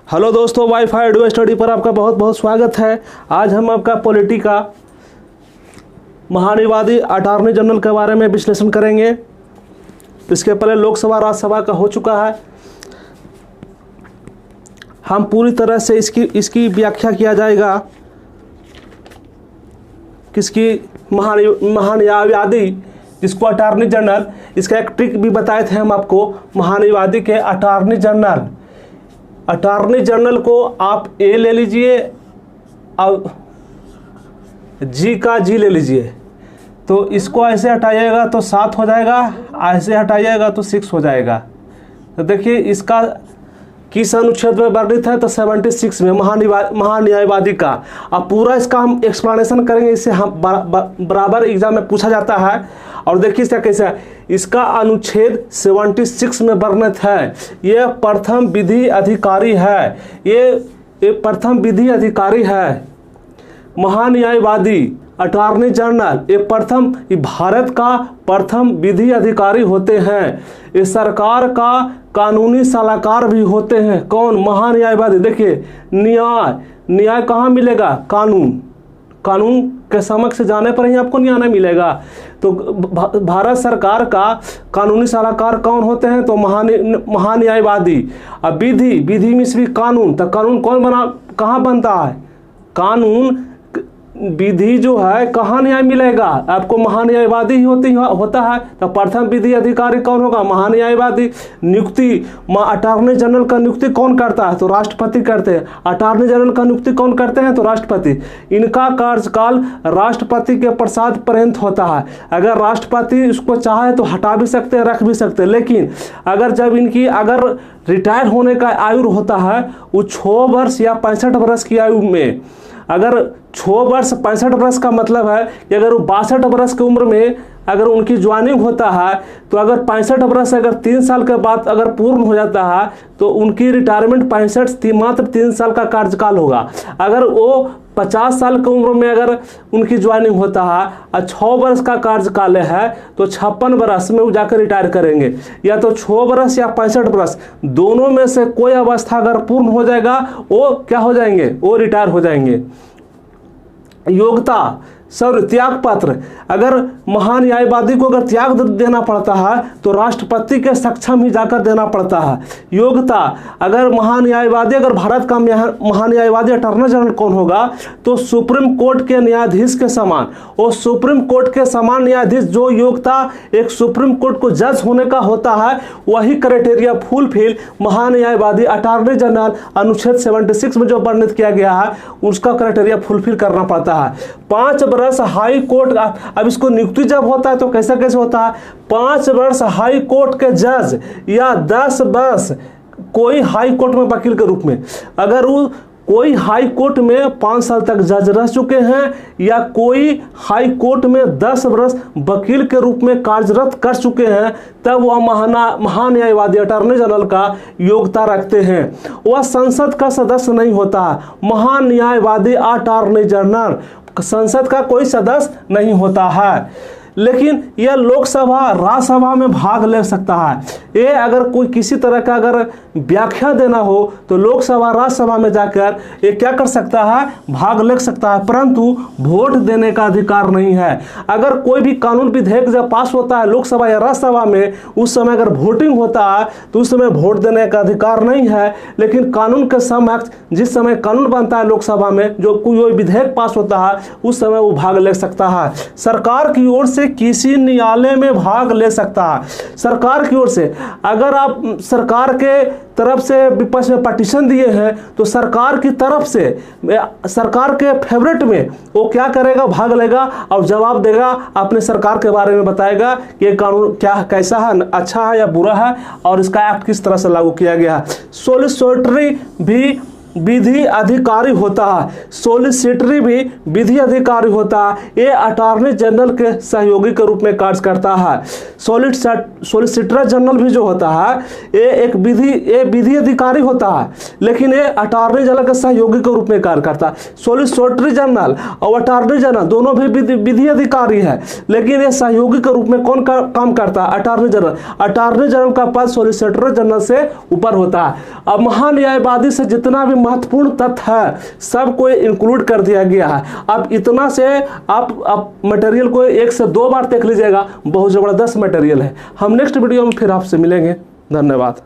Hello दोस्तों, wifi एडुआ study पर आपका बहुत बहुत स्वागत है। आज हम आपका पॉलिटी का महानिवादी अटॉर्नी जनरल के बारे में विश्लेषण करेंगे। इसके पहले लोकसभा राज्यसभा का हो चुका है। हम पूरी तरह से इसकी व्याख्या किया जाएगा। किसकी महानिवादी, जिसको अटॉर्नी जनरल, इसका एक ट्रिक भी बताए थे हम आपको। महानिवादी के अटॉर्नी जनरल, अटॉर्नी जनरल को आप ए ले लीजिए और जी का जी ले लीजिए, तो इसको ऐसे हटाइएगा तो 7 हो जाएगा, ऐसे हटाइएगा तो 6 हो जाएगा। तो देखिए इसका किस अनुच्छेद में वर्णित है, तो 76 में महान्यायवादी का। अब पूरा इसका हम एक्सप्लेनेशन करेंगे, इससे हम बराबर एग्जाम में पूछा जाता है। और देखिए इसका कैसा है, इसका अनुच्छेद 76 में वर्णित है। ये प्रथम विधि अधिकारी है, ये प्रथम विधि अधिकारी है। महान्यायवादी अटॉर्नी जनरल ये भारत का प्रथम विधि अधिकारी होते हैं। ये सरकार का कानूनी सलाहकार भी होते हैं। कौन? महान्यायवादी। देखिए न्याय कहाँ मिलेगा? कानून के समक्ष जाने पर ही आपको न्याय मिलेगा। तो भारत सरकार का कानूनी सलाहकार कौन होते हैं? तो महान्यायवादी। अब विधि में भी कानून, तो कानून कहाँ बनता है? कानून विधि जो है कहाँ न्याय मिलेगा? आपको महान्यायवादी ही होता है। तो प्रथम विधि अधिकारी कौन होगा? महान्यायवादी। नियुक्ति अटॉर्नी जनरल का नियुक्ति कौन करता है? तो राष्ट्रपति करते हैं। अटॉर्नी जनरल का नियुक्ति कौन करते हैं? तो राष्ट्रपति। इनका कार्यकाल राष्ट्रपति के प्रसाद पर्यंत होता है। अगर राष्ट्रपति इसको चाहे तो हटा भी सकते हैं, रख भी सकते हैं। लेकिन जब इनकी रिटायर होने का आयु होता है वो 6 वर्ष या 65 वर्ष की आयु में, अगर 6 वर्ष 65 वर्ष का मतलब है कि अगर वो 62 वर्ष की उम्र में अगर उनकी ज्वाइनिंग होता है, तो अगर 65 वर्ष अगर 3 साल के बाद अगर पूर्ण हो जाता है तो उनकी रिटायरमेंट मात्र 3 साल का कार्यकाल होगा। अगर वो 50 साल की उम्र में अगर उनकी ज्वाइनिंग होता है और 6 वर्ष का कार्यकाल है तो 56 वर्ष में वो जाकर रिटायर करेंगे। या तो 6 वर्ष या 65 वर्ष, दोनों में से कोई अवस्था अगर पूर्ण हो जाएगा वो क्या हो जाएंगे? वो रिटायर हो जाएंगे। योग्यता त्याग पत्र, अगर महान्यायवादी को अगर त्याग देना पड़ता है तो राष्ट्रपति के सक्षम ही जाकर देना पड़ता है। योग्यता, अगर महान्यायवादी भारत का महान्यायवादी अटॉर्नी जनरल कौन होगा? तो सुप्रीम कोर्ट के न्यायाधीश के समान, और सुप्रीम कोर्ट के समान न्यायाधीश जो योग्यता एक सुप्रीम कोर्ट को जज होने का होता है, वही क्राइटेरिया फुलफिल महान्यायवादी अटॉर्नी जनरल अनुच्छेद 76 में जो वर्णित किया गया है उसका क्राइटेरिया फुलफिल करना पड़ता है। 5 वर्ष हाई कोर्ट, अब इसको नियुक्ति जब होता है तो कैसे होता है? 5 वर्ष हाई कोर्ट के जज या 10 वर्ष कोई हाई कोर्ट में वकील के रूप में, अगर वो कोई हाई कोर्ट में 5 साल तक जज रह चुके हैं या कोई हाई कोर्ट में 10 वर्ष वकील के रूप में कार्यरत कर चुके हैं, तब वह महान्यायवादी अटॉर्नी जनरल का योग्यता रखते हैं। वह संसद का सदस्य नहीं होता। महान्यायवादी अटॉर्नी जनरल संसद का कोई सदस्य नहीं होता है, लेकिन यह लोकसभा राज्यसभा में भाग ले सकता है। ये अगर कोई किसी तरह का अगर व्याख्या देना हो तो लोकसभा राज्यसभा में जाकर ये क्या कर सकता है? भाग ले सकता है, परंतु वोट देने का अधिकार नहीं है। अगर कोई भी कानून विधेयक जब पास होता है लोकसभा या राज्यसभा में, उस समय अगर वोटिंग होता है तो उस समय वोट देने का अधिकार नहीं है। लेकिन कानून के समक्ष जिस समय कानून बनता है लोकसभा में, जो कोई विधेयक पास होता है, उस समय वो भाग ले सकता है। सरकार की ओर से किसी न्यायालय में भाग ले सकता है। सरकार की ओर से अगर आप सरकार के तरफ से विपक्ष में पटिशन दिए हैं तो सरकार की तरफ से सरकार के फेवरेट में वो क्या करेगा? भाग लेगा और जवाब देगा, अपने सरकार के बारे में बताएगा कि ये कानून कैसा है, अच्छा है या बुरा है, और इसका एक्ट किस तरह से लागू किया गया है। सोलिसिटरी भी विधि अधिकारी होता है, सॉलिसिटरी भी विधि अधिकारी होता है। ये अटॉर्नी जनरल के सहयोगी के रूप में कार्य करता है। सॉलिसिटर जनरल भी जो होता है ये विधि अधिकारी होता है, लेकिन ये अटॉर्नी जनरल के सहयोगी के रूप में कार्य करता है। सॉलिसिटर जनरल और अटॉर्नी जनरल दोनों भी विधि अधिकारी है, लेकिन ये सहयोगी के रूप में कौन काम करता है? Attorney general. अटॉर्नी जनरल का पद सॉलिसिटर जनरल से ऊपर होता है। अब महान्यायवादी से जितना भी महत्वपूर्ण तथ्य है सबको इंक्लूड कर दिया गया है। अब इतना से आप मटेरियल को 1 से 2 बार देख लीजिएगा, बहुत ज़बरदस्त मटेरियल है। हम नेक्स्ट वीडियो में फिर आपसे मिलेंगे। धन्यवाद।